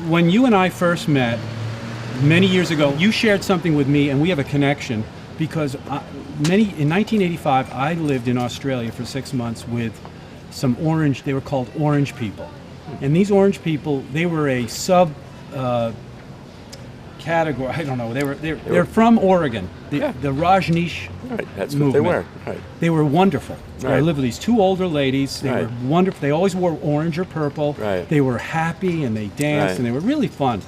When you and I first met many years ago, you shared something with me, and we have a connection because in 1985, I lived in Australia for 6 months with some orange, they were called orange people. And these orange people, they were a sub category, I don't know, they're from Oregon, the Rajneesh Right, that's movement. what they were. Right. They were wonderful. Right. I lived with these two older ladies. They Right. were wonderful. They always wore orange or purple. Right. They were happy and they danced Right. and they were really fun.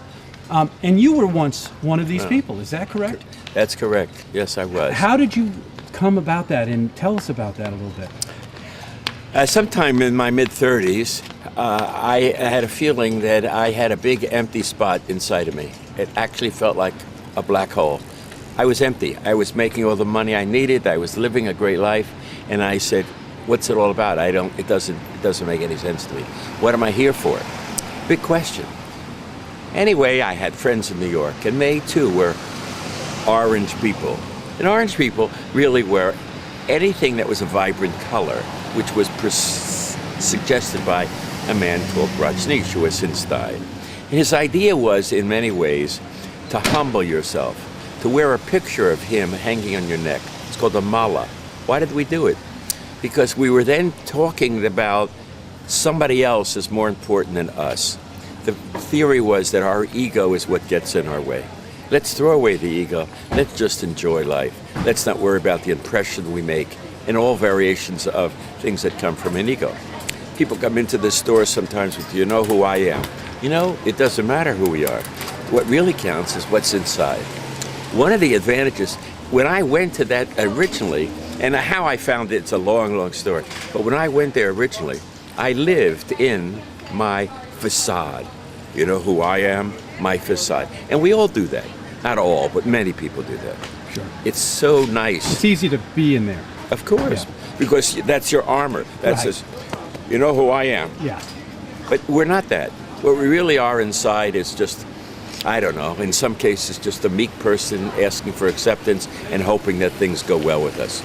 And you were once one of these Yeah. people. Is that correct? That's correct. Yes, I was. How did you come about that? And tell us about that a little bit. Sometime in my mid-30s, I had a feeling that I had a big empty spot inside of me. It actually felt like a black hole. I was empty. I was making all the money I needed. I was living a great life, and I said, "What's it all about? It doesn't make any sense to me. What am I here for?" Big question. Anyway, I had friends in New York, and they too were orange people. And orange people really were anything that was a vibrant color, which was suggested by a man called Rajneesh, who has since died. His idea was, in many ways, to humble yourself, to wear a picture of him hanging on your neck. It's called a mala. Why did we do it? Because we were then talking about somebody else is more important than us. The theory was that our ego is what gets in our way. Let's throw away the ego. Let's just enjoy life. Let's not worry about the impression we make in all variations of things that come from an ego. People come into the store sometimes with, "You know who I am?" You know, it doesn't matter who we are. What really counts is what's inside. One of the advantages, when I went to that originally, and how I found it's a long, long story, but when I went there originally, I lived in my facade. You know who I am? My facade. And we all do that. Not all, but many people do that. Sure. It's so nice. It's easy to be in there. Of course, Yeah. because that's your armor. That's Right. just, you know who I am. Yeah. But we're not that. What we really are inside is just, I don't know, in some cases just a meek person asking for acceptance and hoping that things go well with us.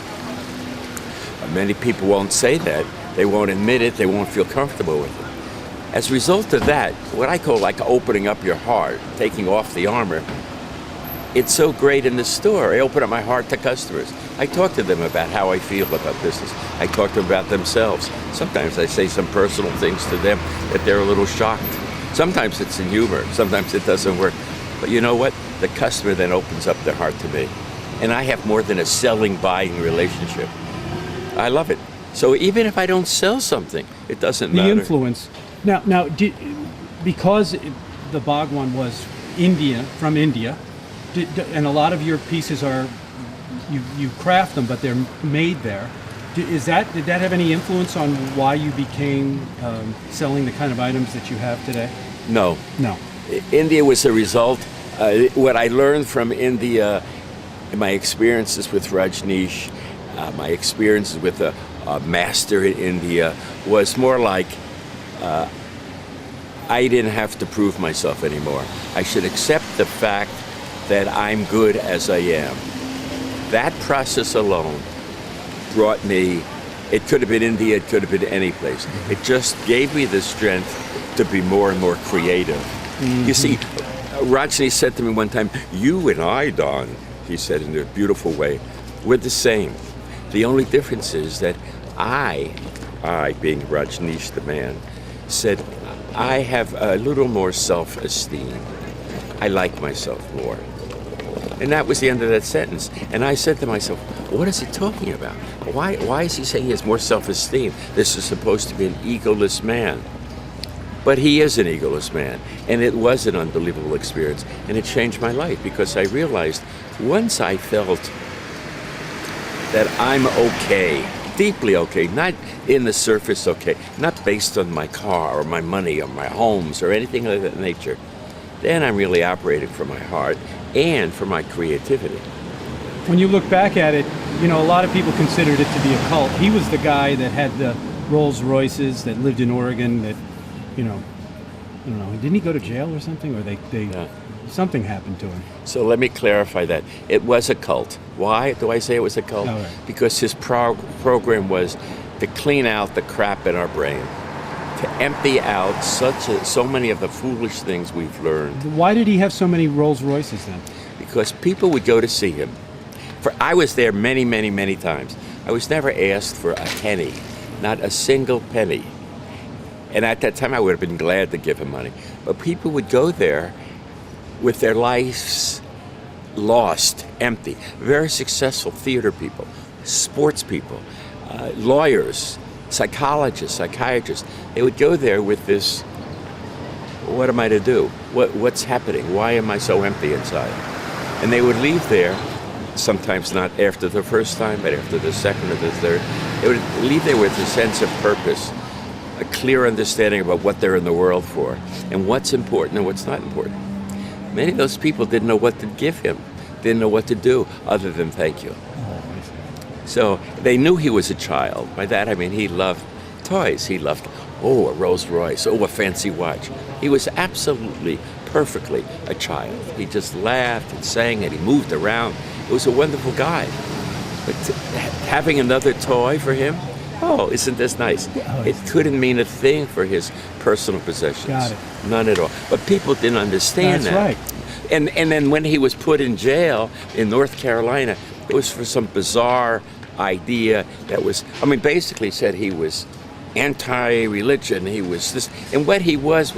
Many people won't say that. They won't admit it. They won't feel comfortable with it. As a result of that, what I call like opening up your heart, taking off the armor, it's so great in the store. I open up my heart to customers. I talk to them about how I feel about business. I talk to them about themselves. Sometimes I say some personal things to them that they're a little shocked. Sometimes it's in humor. Sometimes it doesn't work. But you know what? The customer then opens up their heart to me. And I have more than a selling-buying relationship. I love it. So even if I don't sell something, it doesn't matter. The influence. Now, because the Bhagwan was from India, and a lot of your pieces are, you craft them, but they're made there. Did that have any influence on why you became selling the kind of items that you have today? No. No. India was a result. What I learned from India, my experiences with Rajneesh, my experiences with a master in India, was more like I didn't have to prove myself anymore. I should accept the fact that I'm good as I am. That process alone brought me, it could have been India, it could have been any place. It just gave me the strength to be more and more creative. Mm-hmm. You see, Rajneesh said to me one time, "You and I, Don," he said in a beautiful way, "we're the same. The only difference is that I being Rajneesh the man, said, I have a little more self-esteem. I like myself more." And that was the end of that sentence. And I said to myself, what is he talking about? Why is he saying he has more self-esteem? This is supposed to be an egoless man. But he is an egoless man. And it was an unbelievable experience. And it changed my life because I realized once I felt that I'm okay, deeply okay, not in the surface okay, not based on my car or my money or my homes or anything of that nature, then I'm really operating from my heart and for my creativity. When you look back at it, you know, a lot of people considered it to be a cult. He was the guy that had the Rolls Royces, that lived in Oregon, that, you know, I don't know, didn't he go to jail or something? Or something happened to him. So let me clarify that. It was a cult. Why do I say it was a cult? Right. Because his program was to clean out the crap in our brain, to empty out so many of the foolish things we've learned. Why did he have so many Rolls Royces then? Because people would go to see him. I was there many, many, many times. I was never asked for a penny, not a single penny. And at that time, I would have been glad to give him money. But people would go there with their lives lost, empty. Very successful theater people, sports people, lawyers, psychologists, psychiatrists. They would go there with this, what am I to do? What's happening? Why am I so empty inside? And they would leave there, sometimes not after the first time, but after the second or the third. They would leave there with a sense of purpose, a clear understanding about what they're in the world for, and what's important and what's not important. Many of those people didn't know what to give him, didn't know what to do other than thank you. So they knew he was a child. By that I mean he loved toys. He loved, a Rolls Royce, a fancy watch. He was absolutely, perfectly a child. He just laughed and sang and he moved around. He was a wonderful guy. But having another toy for him, isn't this nice? It couldn't mean a thing for his personal possessions. Got it. None at all. But people didn't understand That's that. right. And then when he was put in jail in North Carolina, it was for some bizarre idea that was, basically said he was anti-religion, he was this, and what he was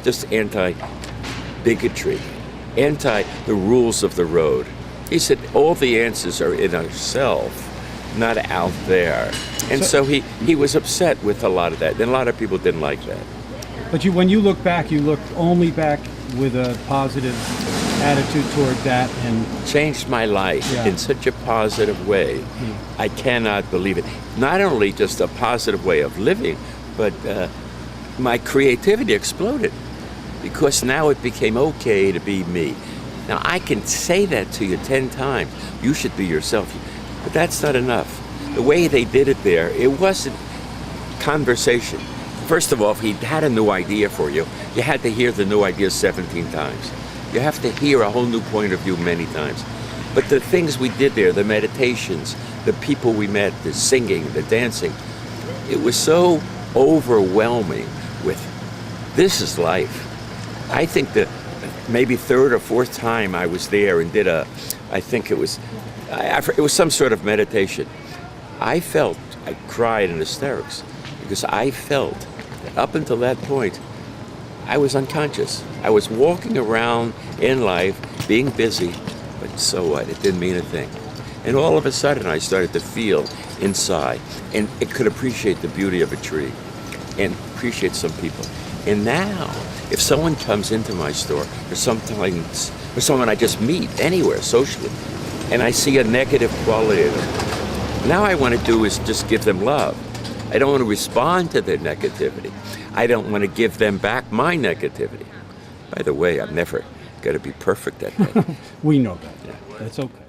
just anti-bigotry, anti the rules of the road. He said all the answers are in ourselves, not out there. And so he was upset with a lot of that, and a lot of people didn't like that. But when you look back, you look only back with a positive attitude toward that, and changed my life in such a positive way. I cannot believe it. Not only just a positive way of living, but my creativity exploded because now it became okay to be me. Now I can say that to you 10 times. You should be yourself. But that's not enough. The way they did it there, it wasn't conversation. First of all, if he had a new idea for you, you had to hear the new idea 17 times. You have to hear a whole new point of view many times. But the things we did there, the meditations, the people we met, the singing, the dancing, it was so overwhelming with, this is life. I think that maybe third or fourth time I was there and did it was some sort of meditation. I cried in hysterics because I felt that up until that point, I was unconscious. I was walking around in life, being busy, but so what? It didn't mean a thing. And all of a sudden, I started to feel inside, and it could appreciate the beauty of a tree, and appreciate some people. And now, if someone comes into my store, or someone I just meet anywhere socially, and I see a negative quality of them, now I want to do is just give them love. I don't want to respond to their negativity. I don't want to give them back my negativity. By the way, I'm never going to be perfect at that. we know that. Yeah. That's okay.